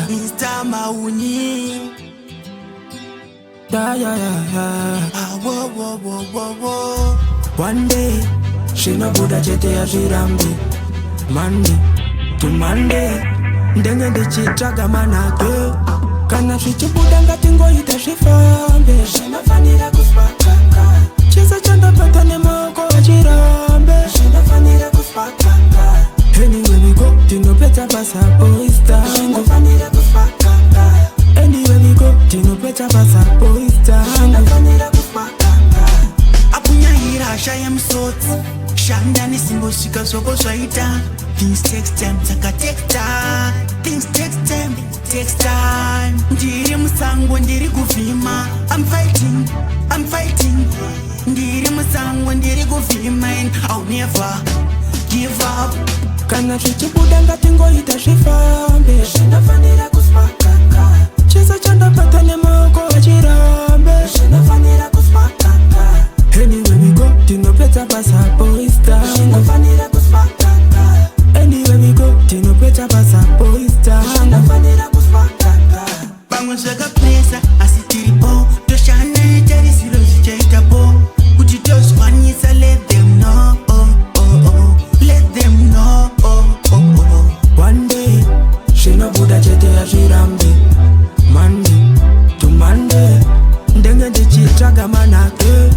Mr. Mauni. One day, she no buda chete ya shirambi. Monday to Monday, ndenge ndichitsvaga manake. Kana zvichibuda ngatingoita zvifambe. Zvinofanira kuswakaka. Chese chandapata nemaoko achirambe. Zvinofanira kuswakaka. Anywhere we go, tinopedza basa boys down. Zvinofanira kuswakaka. Anywhere we go, tinopedza basa boys down. Zvinofanira kuswakaka. Akunyahira ashaya musotsi. Shanda nesimbosvika zvoko zvaita. Things takes time, taka take time. Things takes time, takes time. Ndiri musango, ndiri kuvhima. I'm fighting. Ndiri musango, ndiri kuvhima. And I'll never give up. Kana zvichibuda ngatingoita zvifambe. Zvinofanira kuswakaka. Chese chandapata nemaoko achirambe. Zvinofanira kuswakaka. Anywhere we go, tinopedza basa boys down. Zvinofanira kuswakaka. Anywhere we go, tinopedza basa boys down. Zvinofanira kuswakaka. Pamwe zvakapesa asi tiripo. Toshanda netarisiro zvichaitapo. Kuti tozvikwanisa, let them know. Let them know. One day, zvinobuda chete ya zvirambi. Monday to Monday, ndenge ndichitsvaga manake.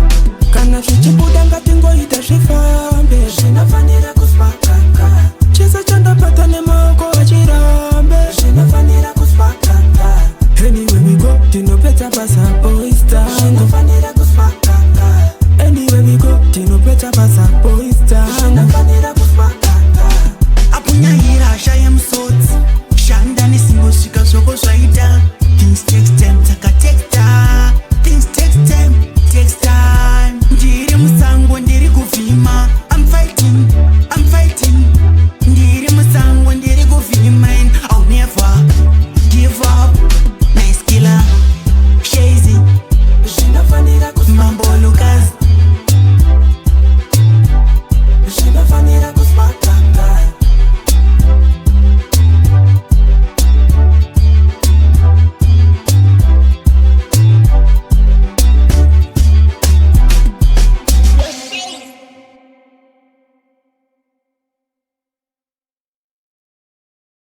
Kana zvichibuda ngatingoita zvifambe. Zvinofanira kuswakaka. Chese chandapata nemaoko achirambe. Zvinofanira kuswakaka. Anywhere we go, tinopedza basa boys down. Zvinofanira kuswakaka. Anywhere we go, tinopedza basa boys down. Zvinofanira kuswakaka. Akunyahira ashaya musotsi. Shanda nesimbosvika zvoko zvaita. Things takes time, taka take time. Things takes time, takes time. Ndiri musango, ndiri kuvhima. I'm fighting. Ndiri musango, ndiri kuvhima. And I'll never give up. Nice killer, Shazy. Zvinofanira kuswakaka. Mambo Luka.